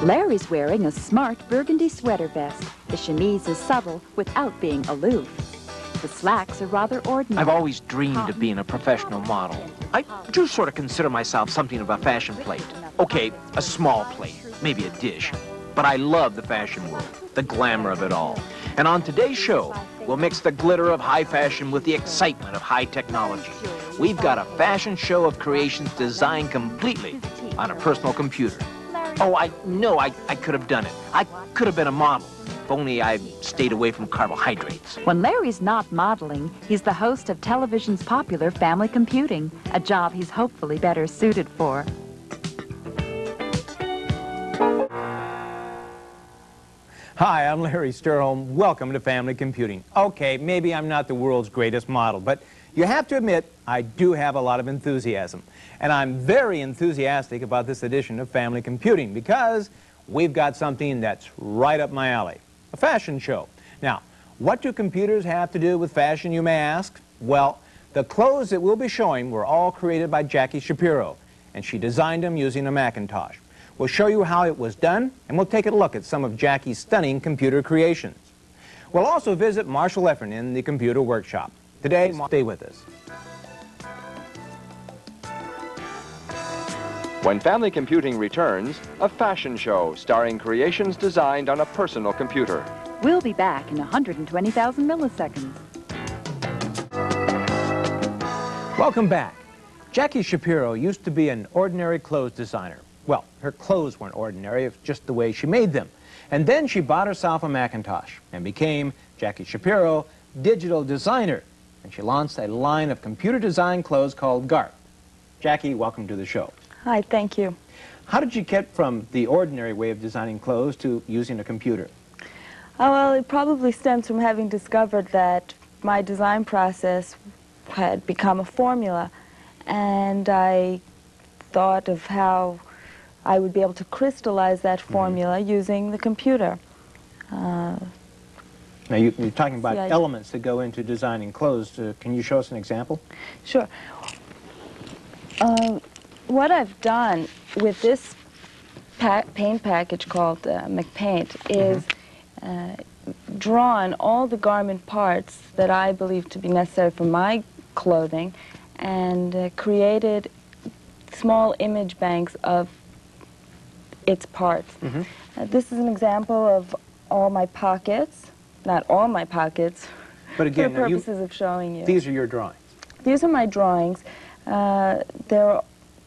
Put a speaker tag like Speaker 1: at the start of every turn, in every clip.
Speaker 1: Larry's wearing a smart burgundy sweater vest. The chemise is subtle without being aloof. The slacks are rather ordinary.
Speaker 2: I've always dreamed of being a professional model. I do sort of consider myself something of a fashion plate. Okay, a small plate, maybe a dish. But I love the fashion world, the glamour of it all. And on today's show, we'll mix the glitter of high fashion with the excitement of high technology. We've got a fashion show of creations designed completely on a personal computer. Oh, I know I could have done it. I could have been a model, if only I stayed away from carbohydrates.
Speaker 1: When Larry's not modeling, he's the host of television's popular Family Computing, a job he's hopefully better suited for.
Speaker 3: Hi, I'm Larry Sturholm. Welcome to Family Computing. Okay, maybe I'm not the world's greatest model, but you have to admit I do have a lot of enthusiasm. And I'm very enthusiastic about this edition of Family Computing because we've got something that's right up my alley, a fashion show. Now, what do computers have to do with fashion, you may ask? Well, the clothes that we'll be showing were all created by Jackie Shapiro, and she designed them using a Macintosh. We'll show you how it was done, and we'll take a look at some of Jackie's stunning computer creations. We'll also visit Marshall Effern in the computer workshop. Today, stay with us.
Speaker 4: When Family Computing returns, a fashion show starring creations designed on a personal computer.
Speaker 1: We'll be back in 120,000 milliseconds.
Speaker 3: Welcome back. Jackie Shapiro used to be an ordinary clothes designer. Well, her clothes weren't ordinary, it's just the way she made them. And then she bought herself a Macintosh and became Jackie Shapiro, digital designer. And she launched a line of computer design clothes called GARP. Jackie, welcome to the show.
Speaker 5: Hi, thank you.
Speaker 3: How did you get from the ordinary way of designing clothes to using a computer?
Speaker 5: Oh, well, it probably stems from having discovered that my design process had become a formula, and I thought of how I would be able to crystallize that formula using the computer.
Speaker 3: Now, you're talking about elements that go into designing clothes. Can you show us an example?
Speaker 5: Sure. What I've done with this paint package called McPaint is drawn all the garment parts that I believe to be necessary for my clothing and created small image banks of its parts. This is an example of all my pockets, not all my pockets,
Speaker 3: but again,
Speaker 5: for purposes of showing you.
Speaker 3: These are your drawings? These
Speaker 5: are my drawings.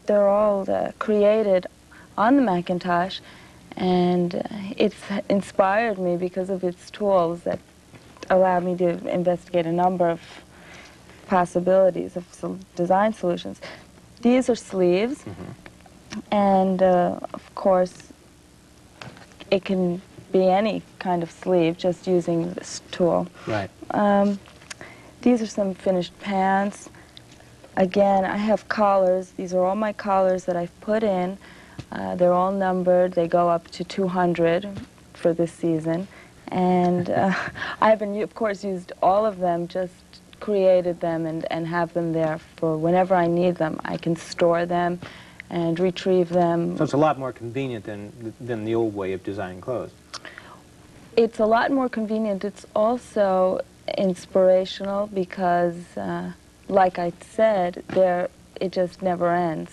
Speaker 5: They're all created on the Macintosh, and it's inspired me because of its tools that allowed me to investigate a number of possibilities of some design solutions. These are sleeves, and of course it can be any kind of sleeve just using this tool.
Speaker 3: Right.
Speaker 5: These are some finished pants. Again, I have collars. These are all my collars that I've put in. They're all numbered. They go up to 200 for this season. And I haven't, of course, used all of them, just created them and have them there for whenever I need them. I can store them and retrieve them.
Speaker 3: So it's a lot more convenient than the old way of designing clothes.
Speaker 5: It's a lot more convenient. It's also inspirational because like I said, it just never ends.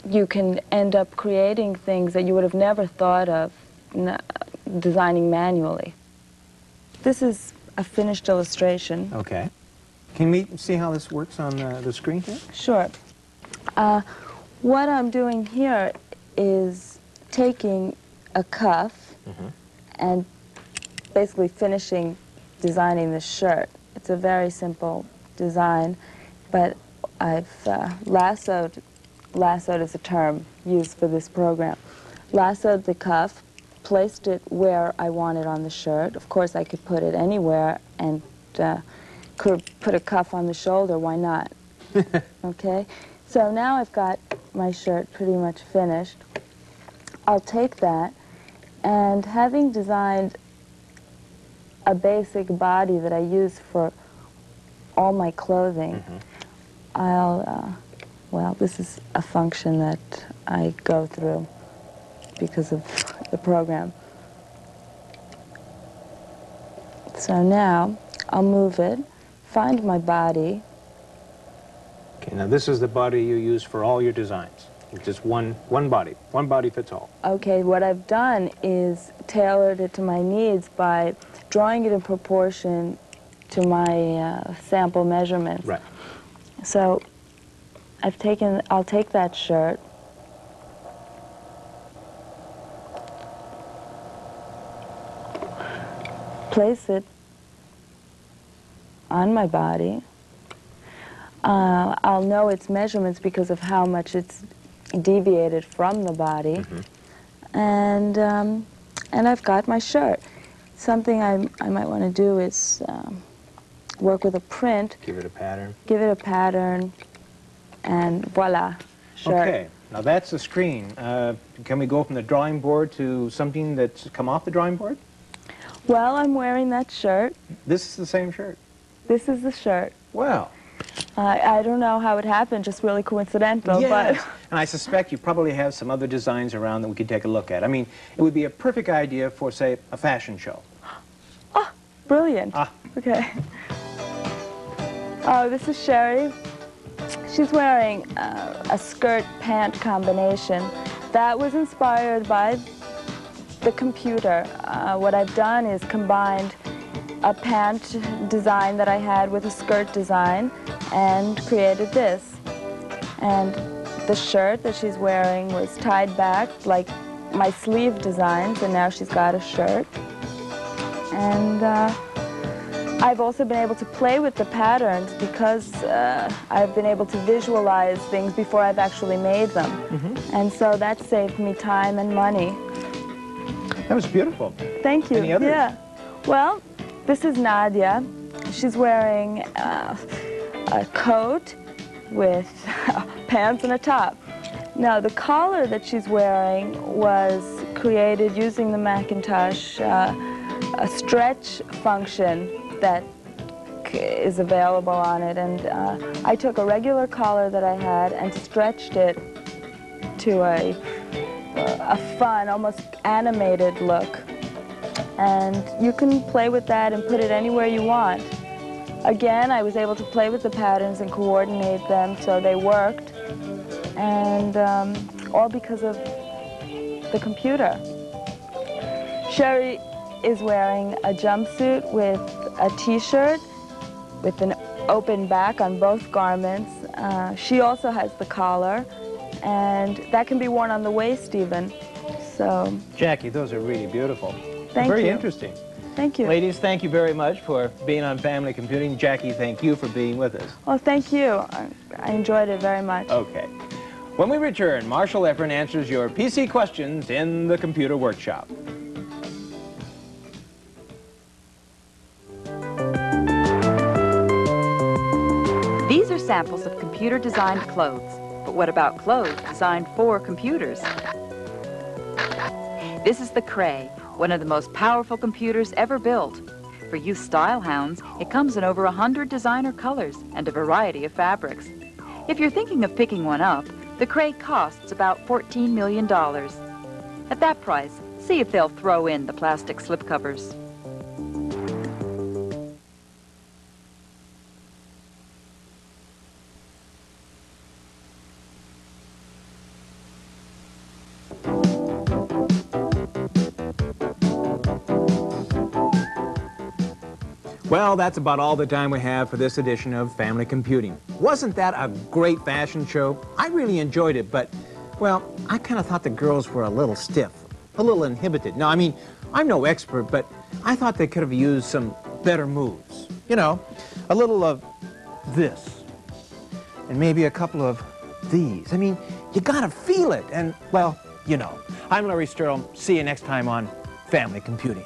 Speaker 5: You can end up creating things that you would have never thought of designing manually. This is a finished illustration.
Speaker 3: Okay. Can we see how this works on the screen here?
Speaker 5: Sure. What I'm doing here is taking a cuff and basically designing the shirt. It's a very simple design, but I've lassoed is a term used for this program. Lassoed the cuff, placed it where I want it on the shirt. Of course, I could put it anywhere and could put a cuff on the shoulder, why not? Okay, so now I've got my shirt pretty much finished. I'll take that, and having designed a basic body that I use for all my clothing, well, this is a function that I go through. because of the program. So now I'll move it, find my body.
Speaker 3: Okay, now this is the body you use for all your designs. It's just one body fits all.
Speaker 5: Okay, what I've done is tailored it to my needs by drawing it in proportion to my sample measurements.
Speaker 3: Right.
Speaker 5: So I'll take that shirt, place it on my body. I'll know its measurements because of how much it's deviated from the body. And I've got my shirt. Something I might want to do is work with a print.
Speaker 3: Give it a pattern.
Speaker 5: Give it a pattern, and voila, shirt.
Speaker 3: Okay, now that's the screen. Can we go from the drawing board to something that's come off the drawing board?
Speaker 5: Well, I'm wearing that shirt.
Speaker 3: This is the same shirt.
Speaker 5: This is the shirt.
Speaker 3: Wow.
Speaker 5: I don't know how it happened, just really coincidental.
Speaker 3: Yes.
Speaker 5: But
Speaker 3: And I suspect you probably have some other designs around that we could take a look at. I mean, it would be a perfect idea for, say, a fashion show.
Speaker 5: oh, brilliant. Okay. Oh, this is Sherry. She's wearing a skirt-pant combination. That was inspired by the computer. What I've done is combined a pant design that I had with a skirt design and created this. And the shirt that she's wearing was tied back like my sleeve designs, and now she's got a shirt. And I've also been able to play with the patterns because I've been able to visualize things before I've actually made them. And so that saved me time and money.
Speaker 3: That was beautiful.
Speaker 5: Thank you.
Speaker 3: Any others?
Speaker 5: Yeah. Well, this is Nadya. She's wearing a coat with pants and a top. Now, the collar that she's wearing was created using the Macintosh, a stretch function that is available on it. And I took a regular collar that I had and stretched it to a fun, almost animated look. And you can play with that and put it anywhere you want. Again, I was able to play with the patterns and coordinate them so they worked, and all because of the computer. Sherry is wearing a jumpsuit with a t-shirt with an open back on both garments. She also has the collar, and that can be worn on the waist even. So,
Speaker 3: Jackie, those are really beautiful.
Speaker 5: Thank you.
Speaker 3: Very interesting.
Speaker 5: Thank you.
Speaker 3: Ladies, thank you very much for being on Family Computing. Jackie, thank you for being with us.
Speaker 5: Well, thank you. I enjoyed it very much.
Speaker 3: Okay. When we return, Marshall Efron answers your PC questions in the Computer Workshop.
Speaker 1: These are samples of computer-designed clothes. But what about clothes designed for computers? This is the Cray, one of the most powerful computers ever built. For youth style hounds, it comes in over 100 designer colors and a variety of fabrics. If you're thinking of picking one up, the Cray costs about $14 million. At that price, see if they'll throw in the plastic slipcovers.
Speaker 3: Well, that's about all the time we have for this edition of Family Computing. Wasn't that a great fashion show? I really enjoyed it, but, well, I kind of thought the girls were a little stiff, a little inhibited. Now, I mean, I'm no expert, but I thought they could have used some better moves. You know, a little of this, and maybe a couple of these. I mean, you gotta feel it, and, well, you know. I'm Larry Sturl. See you next time on Family Computing.